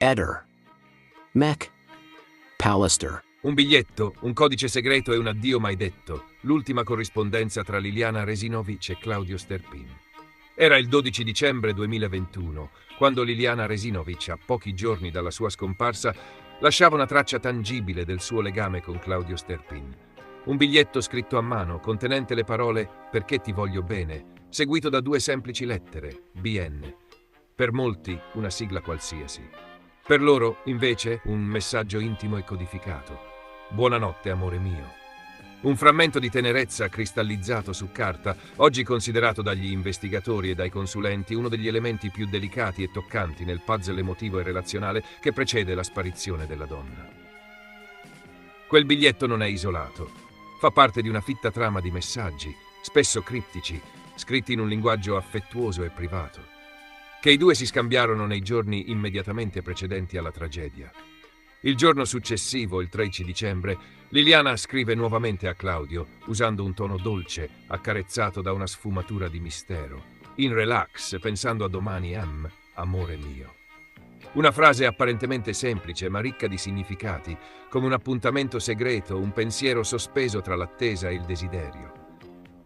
Eder. Mech. Pallister. Un biglietto, un codice segreto e un addio mai detto. L'ultima corrispondenza tra Liliana Resinovic e Claudio Sterpin. Era il 12 dicembre 2021, quando Liliana Resinovic, a pochi giorni dalla sua scomparsa, lasciava una traccia tangibile del suo legame con Claudio Sterpin. Un biglietto scritto a mano, contenente le parole «Perché ti voglio bene», seguito da 2 semplici lettere, BN. Per molti, una sigla qualsiasi. Per loro, invece, un messaggio intimo e codificato. «Buonanotte, amore mio». Un frammento di tenerezza cristallizzato su carta, oggi considerato dagli investigatori e dai consulenti uno degli elementi più delicati e toccanti nel puzzle emotivo e relazionale che precede la sparizione della donna. Quel biglietto non è isolato. Fa parte di una fitta trama di messaggi, spesso criptici, scritti in un linguaggio affettuoso e privato, che i due si scambiarono nei giorni immediatamente precedenti alla tragedia. Il giorno successivo, il 13 dicembre, Liliana scrive nuovamente a Claudio, usando un tono dolce, accarezzato da una sfumatura di mistero. In relax, pensando a domani, amore mio. Una frase apparentemente semplice, ma ricca di significati, come un appuntamento segreto, un pensiero sospeso tra l'attesa e il desiderio.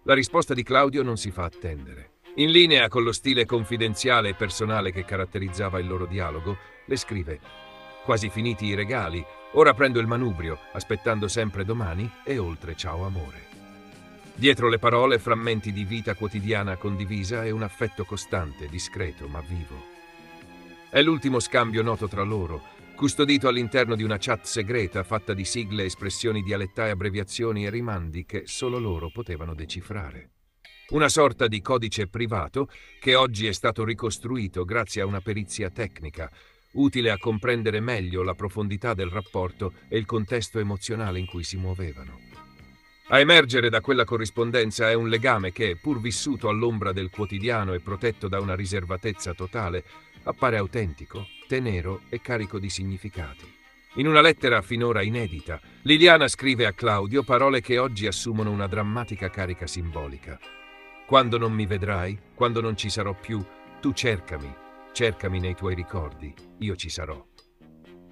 La risposta di Claudio non si fa attendere. In linea con lo stile confidenziale e personale che caratterizzava il loro dialogo, le scrive: «Quasi finiti i regali, ora prendo il manubrio, aspettando sempre domani e oltre ciao amore». Dietro le parole, frammenti di vita quotidiana condivisa e un affetto costante, discreto ma vivo. È l'ultimo scambio noto tra loro, custodito all'interno di una chat segreta fatta di sigle, espressioni dialettali, abbreviazioni e rimandi che solo loro potevano decifrare. Una sorta di codice privato che oggi è stato ricostruito grazie a una perizia tecnica, utile a comprendere meglio la profondità del rapporto e il contesto emozionale in cui si muovevano. A emergere da quella corrispondenza è un legame che, pur vissuto all'ombra del quotidiano e protetto da una riservatezza totale, appare autentico, tenero e carico di significati. In una lettera finora inedita, Liliana scrive a Claudio parole che oggi assumono una drammatica carica simbolica. «Quando non mi vedrai, quando non ci sarò più, tu cercami, cercami nei tuoi ricordi, io ci sarò».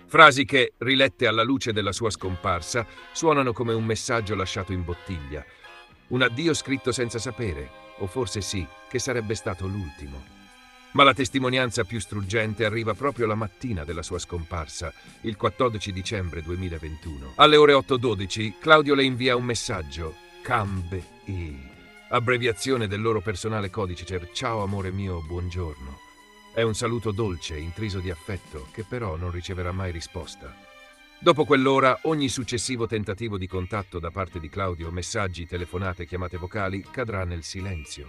Frasi che, rilette alla luce della sua scomparsa, suonano come un messaggio lasciato in bottiglia. Un addio scritto senza sapere, o forse sì, che sarebbe stato l'ultimo. Ma la testimonianza più struggente arriva proprio la mattina della sua scomparsa, il 14 dicembre 2021. Alle ore 8:12 Claudio le invia un messaggio, CAMBE, abbreviazione del loro personale codice. «Ciao amore mio, buongiorno». È un saluto dolce, intriso di affetto, che però non riceverà mai risposta. Dopo quell'ora, ogni successivo tentativo di contatto da parte di Claudio, messaggi, telefonate, chiamate vocali, cadrà nel silenzio.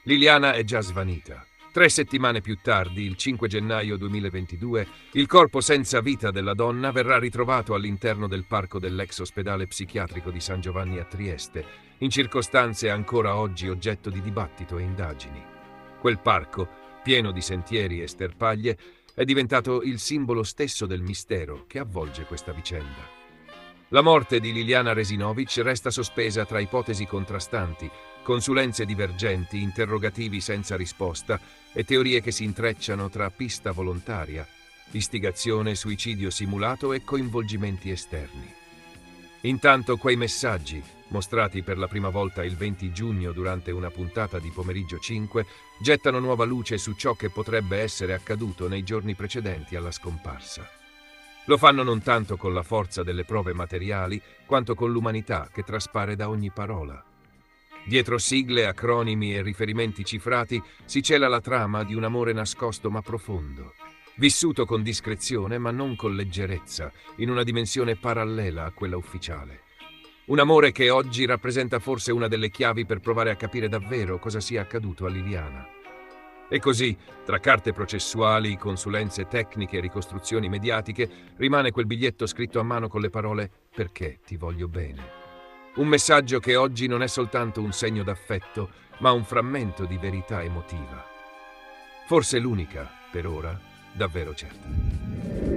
Liliana è già svanita. 3 settimane più tardi, il 5 gennaio 2022, il corpo senza vita della donna verrà ritrovato all'interno del parco dell'ex ospedale psichiatrico di San Giovanni a Trieste, in circostanze ancora oggi oggetto di dibattito e indagini. Quel parco, pieno di sentieri e sterpaglie, è diventato il simbolo stesso del mistero che avvolge questa vicenda. La morte di Liliana Resinovic resta sospesa tra ipotesi contrastanti, consulenze divergenti, interrogativi senza risposta e teorie che si intrecciano tra pista volontaria, istigazione, suicidio simulato e coinvolgimenti esterni. Intanto quei messaggi, mostrati per la prima volta il 20 giugno durante una puntata di Pomeriggio 5, gettano nuova luce su ciò che potrebbe essere accaduto nei giorni precedenti alla scomparsa. Lo fanno non tanto con la forza delle prove materiali, quanto con l'umanità che traspare da ogni parola. Dietro sigle, acronimi e riferimenti cifrati si cela la trama di un amore nascosto ma profondo, vissuto con discrezione ma non con leggerezza, in una dimensione parallela a quella ufficiale. Un amore che oggi rappresenta forse una delle chiavi per provare a capire davvero cosa sia accaduto a Liliana. E così, tra carte processuali, consulenze tecniche e ricostruzioni mediatiche, rimane quel biglietto scritto a mano con le parole «Perché ti voglio bene». Un messaggio che oggi non è soltanto un segno d'affetto, ma un frammento di verità emotiva. Forse l'unica, per ora, davvero certa.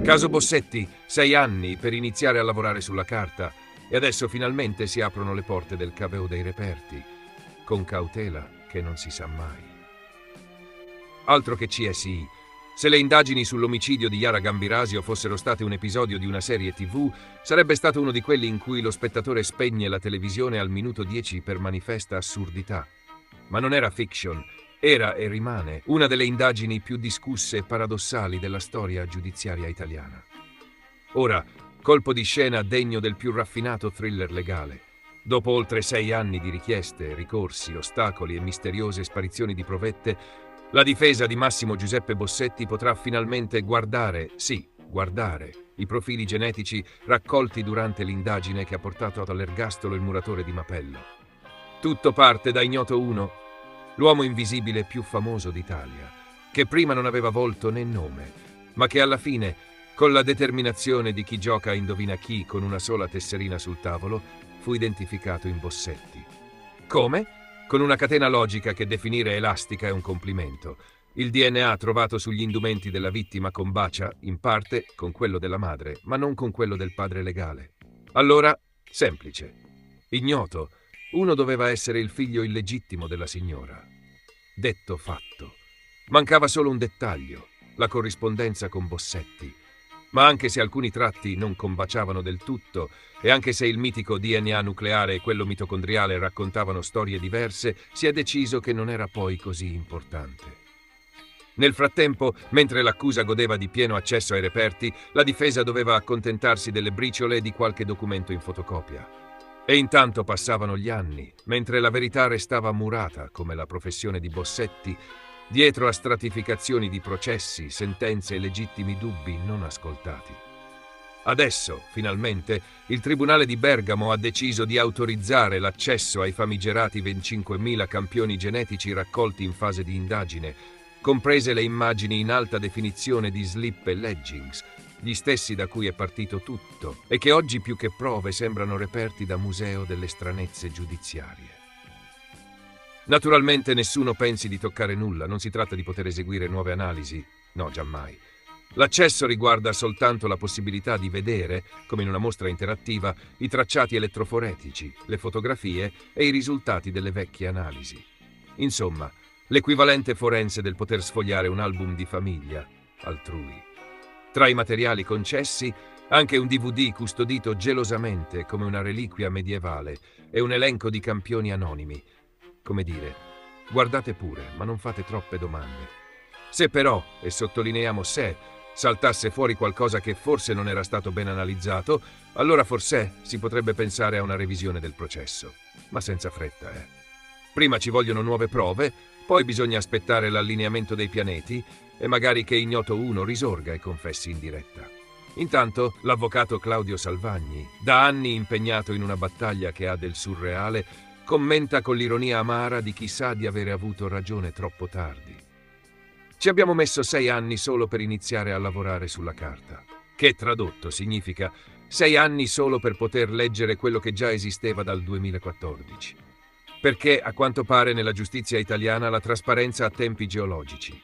Caso Bossetti, 6 anni per iniziare a lavorare sulla carta, e adesso finalmente si aprono le porte del caveo dei reperti, con cautela che non si sa mai. Altro che CSI, Se le indagini sull'omicidio di Yara Gambirasio fossero state un episodio di una serie TV, sarebbe stato uno di quelli in cui lo spettatore spegne la televisione al minuto 10 per manifesta assurdità. Ma non era fiction, era e rimane una delle indagini più discusse e paradossali della storia giudiziaria italiana. Ora, colpo di scena degno del più raffinato thriller legale. Dopo oltre 6 anni di richieste, ricorsi, ostacoli e misteriose sparizioni di provette, la difesa di Massimo Giuseppe Bossetti potrà finalmente guardare, sì, guardare, i profili genetici raccolti durante l'indagine che ha portato all'ergastolo il muratore di Mapello. Tutto parte da Ignoto 1, l'uomo invisibile più famoso d'Italia, che prima non aveva volto né nome, ma che alla fine, con la determinazione di chi gioca a indovina chi con una sola tesserina sul tavolo, fu identificato in Bossetti. Come? Con una catena logica che definire elastica è un complimento. Il DNA trovato sugli indumenti della vittima combacia, in parte, con quello della madre, ma non con quello del padre legale. Allora, semplice. Ignoto, uno doveva essere il figlio illegittimo della signora. Detto fatto. Mancava solo un dettaglio, la corrispondenza con Bossetti. Ma anche se alcuni tratti non combaciavano del tutto, e anche se il mitico DNA nucleare e quello mitocondriale raccontavano storie diverse, si è deciso che non era poi così importante. Nel frattempo, mentre l'accusa godeva di pieno accesso ai reperti, la difesa doveva accontentarsi delle briciole e di qualche documento in fotocopia. E intanto passavano gli anni, mentre la verità restava murata, come la professione di Bossetti, dietro a stratificazioni di processi, sentenze e legittimi dubbi non ascoltati. Adesso, finalmente, il Tribunale di Bergamo ha deciso di autorizzare l'accesso ai famigerati 25.000 campioni genetici raccolti in fase di indagine, comprese le immagini in alta definizione di slip e leggings, gli stessi da cui è partito tutto, e che oggi più che prove sembrano reperti da museo delle stranezze giudiziarie. Naturalmente nessuno pensi di toccare nulla, non si tratta di poter eseguire nuove analisi, no, giammai. L'accesso riguarda soltanto la possibilità di vedere, come in una mostra interattiva, i tracciati elettroforetici, le fotografie e i risultati delle vecchie analisi. Insomma, l'equivalente forense del poter sfogliare un album di famiglia altrui. Tra i materiali concessi, anche un DVD custodito gelosamente come una reliquia medievale e un elenco di campioni anonimi. Come dire, guardate pure, ma non fate troppe domande. Se però, e sottolineiamo se, saltasse fuori qualcosa che forse non era stato ben analizzato, allora forse si potrebbe pensare a una revisione del processo. Ma senza fretta, Prima ci vogliono nuove prove, poi bisogna aspettare l'allineamento dei pianeti e magari che Ignoto 1 risorga e confessi in diretta. Intanto, l'avvocato Claudio Salvagni, da anni impegnato in una battaglia che ha del surreale, commenta con l'ironia amara di chi sa di avere avuto ragione troppo tardi. Ci abbiamo messo 6 anni solo per iniziare a lavorare sulla carta, che tradotto significa 6 anni solo per poter leggere quello che già esisteva dal 2014. Perché, a quanto pare, nella giustizia italiana la trasparenza ha tempi geologici.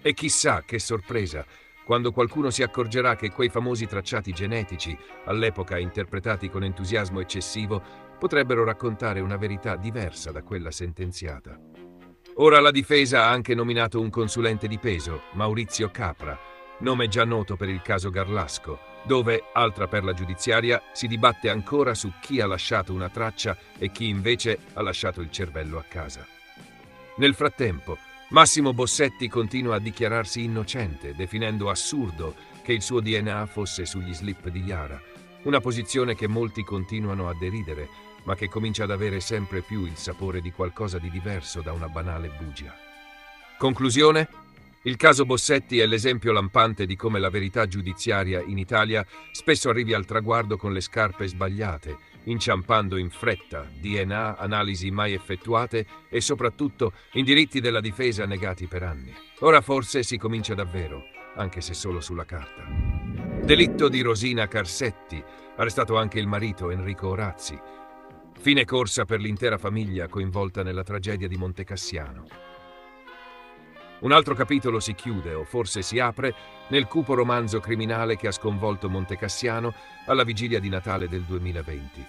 E chissà che sorpresa, quando qualcuno si accorgerà che quei famosi tracciati genetici, all'epoca interpretati con entusiasmo eccessivo, potrebbero raccontare una verità diversa da quella sentenziata. Ora la difesa ha anche nominato un consulente di peso, Maurizio Capra, nome già noto per il caso Garlasco, dove, altra perla giudiziaria, si dibatte ancora su chi ha lasciato una traccia e chi invece ha lasciato il cervello a casa. Nel frattempo, Massimo Bossetti continua a dichiararsi innocente, definendo assurdo che il suo DNA fosse sugli slip di Yara, una posizione che molti continuano a deridere, ma che comincia ad avere sempre più il sapore di qualcosa di diverso da una banale bugia. Conclusione? Il caso Bossetti è l'esempio lampante di come la verità giudiziaria in Italia spesso arrivi al traguardo con le scarpe sbagliate, inciampando in fretta DNA, analisi mai effettuate e soprattutto in diritti della difesa negati per anni. Ora forse si comincia davvero, anche se solo sulla carta. Delitto di Rosina Carsetti, arrestato anche il marito Enrico Orazzi. Fine corsa per l'intera famiglia coinvolta nella tragedia di Montecassiano. Un altro capitolo si chiude, o forse si apre, nel cupo romanzo criminale che ha sconvolto Montecassiano alla vigilia di Natale del 2020.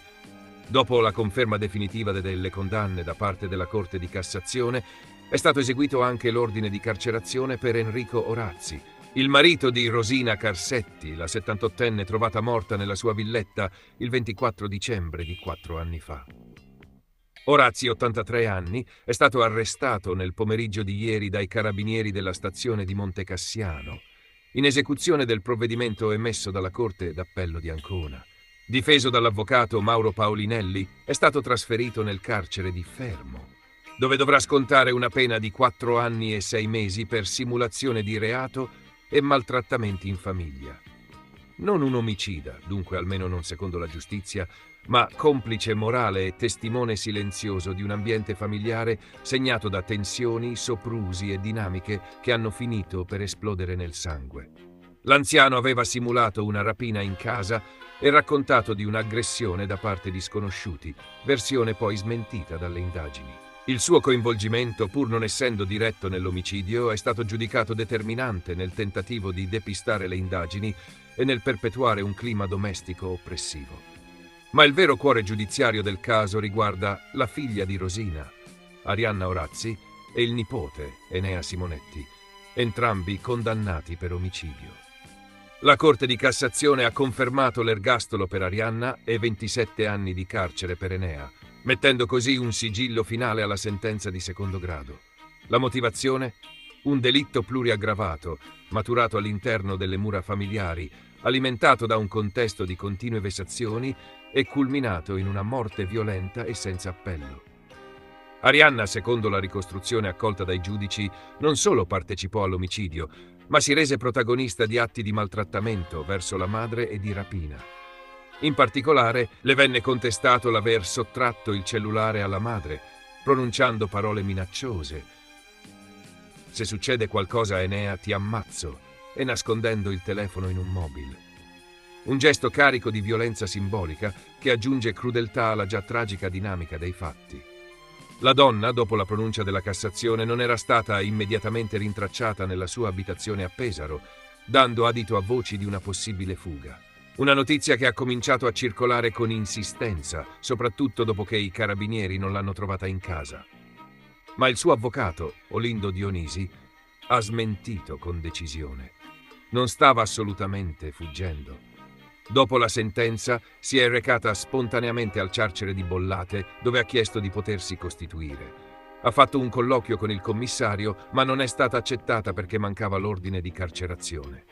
Dopo la conferma definitiva delle condanne da parte della Corte di Cassazione, È stato eseguito anche l'ordine di carcerazione per Enrico Orazzi, il marito di Rosina Carsetti, la 78enne trovata morta nella sua villetta il 24 dicembre di 4 anni fa. Orazzi, 83 anni, è stato arrestato nel pomeriggio di ieri dai carabinieri della stazione di Montecassiano, in esecuzione del provvedimento emesso dalla Corte d'Appello di Ancona. Difeso dall'avvocato Mauro Paolinelli, è stato trasferito nel carcere di Fermo, dove dovrà scontare una pena di 4 anni e 6 mesi per simulazione di reato e maltrattamenti in famiglia. Non un omicida, dunque almeno non secondo la giustizia, ma complice morale e testimone silenzioso di un ambiente familiare segnato da tensioni, soprusi e dinamiche che hanno finito per esplodere nel sangue. L'anziano aveva simulato una rapina in casa e raccontato di un'aggressione da parte di sconosciuti, versione poi smentita dalle indagini. Il suo coinvolgimento, pur non essendo diretto nell'omicidio, è stato giudicato determinante nel tentativo di depistare le indagini e nel perpetuare un clima domestico oppressivo. Ma il vero cuore giudiziario del caso riguarda la figlia di Rosina, Arianna Orazzi, e il nipote, Enea Simonetti, entrambi condannati per omicidio. La Corte di Cassazione ha confermato l'ergastolo per Arianna e 27 anni di carcere per Enea, mettendo così un sigillo finale alla sentenza di secondo grado. La motivazione? Un delitto pluriaggravato, maturato all'interno delle mura familiari, alimentato da un contesto di continue vessazioni e culminato in una morte violenta e senza appello. Arianna, secondo la ricostruzione accolta dai giudici, non solo partecipò all'omicidio, ma si rese protagonista di atti di maltrattamento verso la madre e di rapina. In particolare, le venne contestato l'aver sottratto il cellulare alla madre, pronunciando parole minacciose. Se succede qualcosa a Enea, ti ammazzo, e nascondendo il telefono in un mobile. Un gesto carico di violenza simbolica che aggiunge crudeltà alla già tragica dinamica dei fatti. La donna, dopo la pronuncia della Cassazione, non era stata immediatamente rintracciata nella sua abitazione a Pesaro, dando adito a voci di una possibile fuga. Una notizia che ha cominciato a circolare con insistenza, soprattutto dopo che i carabinieri non l'hanno trovata in casa. Ma il suo avvocato, Olindo Dionisi, ha smentito con decisione. Non stava assolutamente fuggendo. Dopo la sentenza si è recata spontaneamente al carcere di Bollate, dove ha chiesto di potersi costituire. Ha fatto un colloquio con il commissario, ma non è stata accettata perché mancava l'ordine di carcerazione.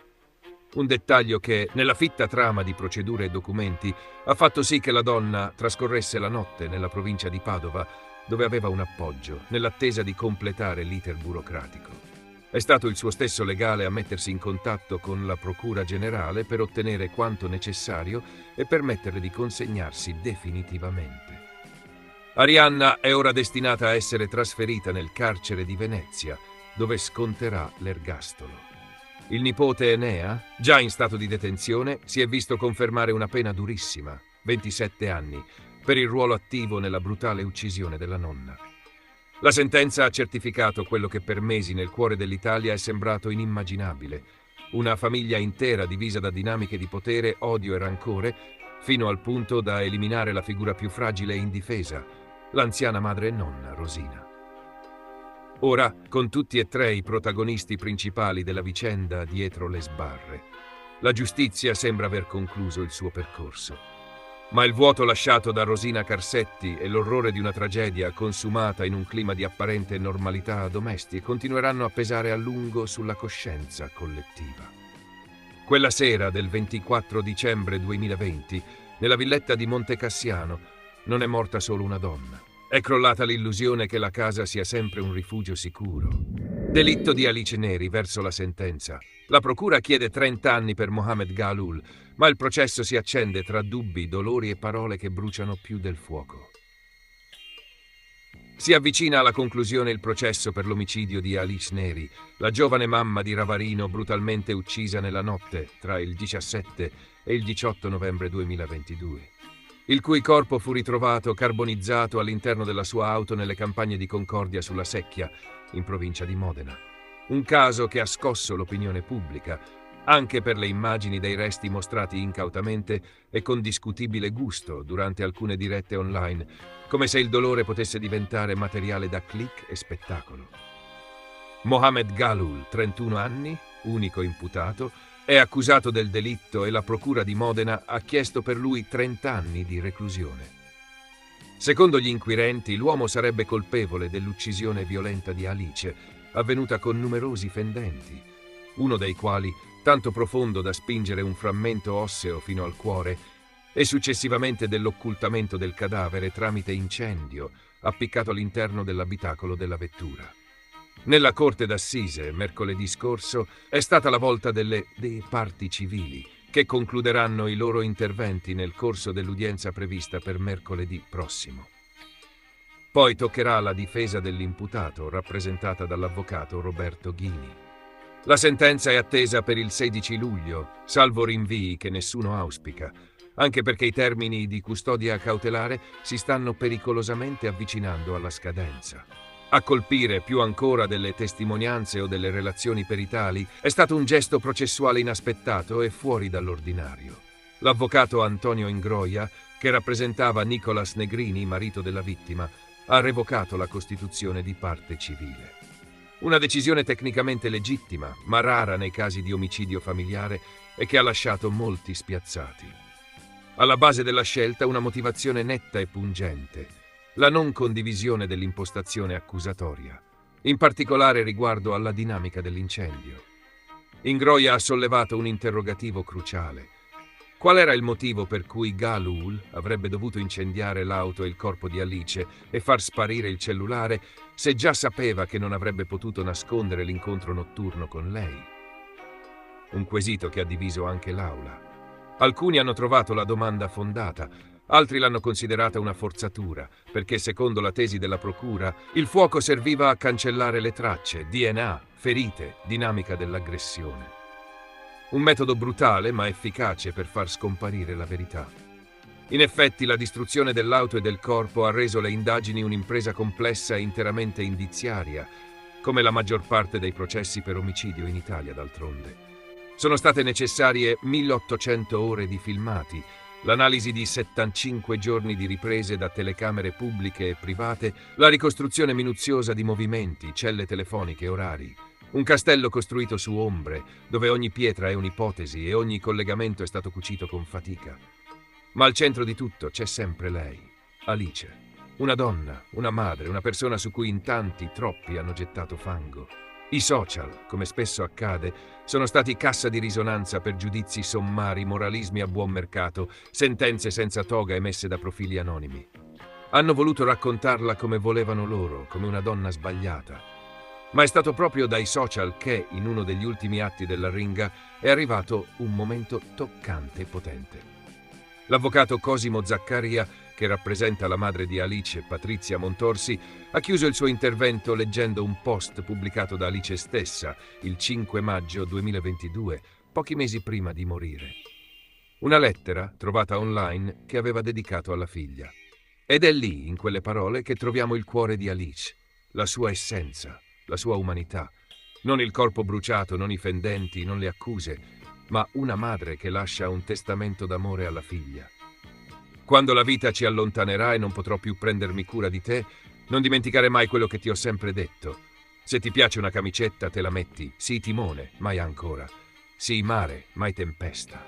Un dettaglio che, nella fitta trama di procedure e documenti, ha fatto sì che la donna trascorresse la notte nella provincia di Padova, dove aveva un appoggio, nell'attesa di completare l'iter burocratico. È stato il suo stesso legale a mettersi in contatto con la Procura Generale per ottenere quanto necessario e permetterle di consegnarsi definitivamente. Arianna è ora destinata a essere trasferita nel carcere di Venezia, dove sconterà l'ergastolo. Il nipote Enea, già in stato di detenzione, si è visto confermare una pena durissima, 27 anni, per il ruolo attivo nella brutale uccisione della nonna. La sentenza ha certificato quello che per mesi nel cuore dell'Italia è sembrato inimmaginabile. Una famiglia intera divisa da dinamiche di potere, odio e rancore, fino al punto da eliminare la figura più fragile e indifesa, l'anziana madre e nonna Rosina. Ora, con tutti e tre i protagonisti principali della vicenda dietro le sbarre, la giustizia sembra aver concluso il suo percorso. Ma il vuoto lasciato da Rosina Carsetti e l'orrore di una tragedia consumata in un clima di apparente normalità domestica continueranno a pesare a lungo sulla coscienza collettiva. Quella sera del 24 dicembre 2020, nella villetta di Montecassiano, non è morta solo una donna. È crollata l'illusione che la casa sia sempre un rifugio sicuro. Delitto di Alice Neri verso la sentenza. La procura chiede 30 anni per Mohamed Galul, ma il processo si accende tra dubbi, dolori e parole che bruciano più del fuoco. Si avvicina alla conclusione il processo per l'omicidio di Alice Neri, la giovane mamma di Ravarino brutalmente uccisa nella notte tra il 17 e il 18 novembre 2022, il cui corpo fu ritrovato carbonizzato all'interno della sua auto nelle campagne di Concordia sulla Secchia, in provincia di Modena. Un caso che ha scosso l'opinione pubblica, anche per le immagini dei resti mostrati incautamente e con discutibile gusto durante alcune dirette online, come se il dolore potesse diventare materiale da click e spettacolo. Mohamed Galul, 31 anni, unico imputato, è accusato del delitto e la procura di Modena ha chiesto per lui 30 anni di reclusione. Secondo gli inquirenti, l'uomo sarebbe colpevole dell'uccisione violenta di Alice, avvenuta con numerosi fendenti, uno dei quali tanto profondo da spingere un frammento osseo fino al cuore, e successivamente dell'occultamento del cadavere tramite incendio appiccato all'interno dell'abitacolo della vettura. Nella corte d'assise, mercoledì scorso, è stata la volta delle parti civili, che concluderanno i loro interventi nel corso dell'udienza prevista per mercoledì prossimo. Poi toccherà alla difesa dell'imputato, rappresentata dall'avvocato Roberto Ghini. La sentenza è attesa per il 16 luglio, salvo rinvii che nessuno auspica, anche perché i termini di custodia cautelare si stanno pericolosamente avvicinando alla scadenza. A colpire più ancora delle testimonianze o delle relazioni peritali è stato un gesto processuale inaspettato e fuori dall'ordinario. L'avvocato Antonio Ingroia, che rappresentava Nicolas Negrini, marito della vittima, ha revocato la costituzione di parte civile. Una decisione tecnicamente legittima, ma rara nei casi di omicidio familiare e che ha lasciato molti spiazzati. Alla base della scelta una motivazione netta e pungente: la non condivisione dell'impostazione accusatoria, in particolare riguardo alla dinamica dell'incendio. Ingroia ha sollevato un interrogativo cruciale. Qual era il motivo per cui Galul avrebbe dovuto incendiare l'auto e il corpo di Alice e far sparire il cellulare se già sapeva che non avrebbe potuto nascondere l'incontro notturno con lei? Un quesito che ha diviso anche l'Aula. Alcuni hanno trovato la domanda fondata, altri l'hanno considerata una forzatura, perché secondo la tesi della procura il fuoco serviva a cancellare le tracce, DNA, ferite, dinamica dell'aggressione. Un metodo brutale ma efficace per far scomparire la verità. In effetti la distruzione dell'auto e del corpo ha reso le indagini un'impresa complessa e interamente indiziaria, come la maggior parte dei processi per omicidio in Italia d'altronde. Sono state necessarie 1800 ore di filmati, l'analisi di 75 giorni di riprese da telecamere pubbliche e private, la ricostruzione minuziosa di movimenti, celle telefoniche e orari. Un castello costruito su ombre, dove ogni pietra è un'ipotesi e ogni collegamento è stato cucito con fatica. Ma al centro di tutto c'è sempre lei, Alice. Una donna, una madre, una persona su cui in tanti, troppi hanno gettato fango. I social, come spesso accade, sono stati cassa di risonanza per giudizi sommari, moralismi a buon mercato, sentenze senza toga emesse da profili anonimi. Hanno voluto raccontarla come volevano loro, come una donna sbagliata. Ma è stato proprio dai social che, in uno degli ultimi atti dell'arringa, è arrivato un momento toccante e potente. L'avvocato Cosimo Zaccaria, che rappresenta la madre di Alice, Patrizia Montorsi, ha chiuso il suo intervento leggendo un post pubblicato da Alice stessa il 5 maggio 2022, pochi mesi prima di morire. Una lettera, trovata online, che aveva dedicato alla figlia. Ed è lì, in quelle parole, che troviamo il cuore di Alice, la sua essenza, la sua umanità. Non il corpo bruciato, non i fendenti, non le accuse, ma una madre che lascia un testamento d'amore alla figlia. Quando la vita ci allontanerà e non potrò più prendermi cura di te, non dimenticare mai quello che ti ho sempre detto. Se ti piace una camicetta, te la metti. Sii timone, mai ancora. Sii mare, mai tempesta.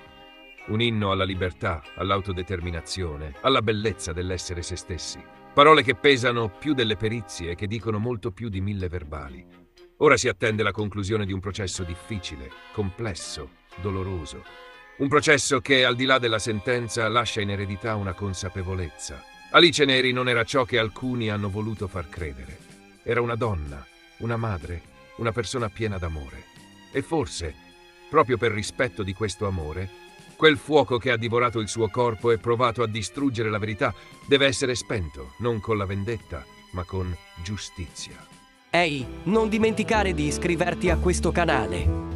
Un inno alla libertà, all'autodeterminazione, alla bellezza dell'essere se stessi. Parole che pesano più delle perizie e che dicono molto più di 1000 verbali. Ora si attende la conclusione di un processo difficile, complesso, doloroso. Un processo che, al di là della sentenza, lascia in eredità una consapevolezza. Alice Neri non era ciò che alcuni hanno voluto far credere. Era una donna, una madre, una persona piena d'amore. E forse, proprio per rispetto di questo amore, quel fuoco che ha divorato il suo corpo e provato a distruggere la verità deve essere spento, non con la vendetta, ma con giustizia. Ehi, non dimenticare di iscriverti a questo canale.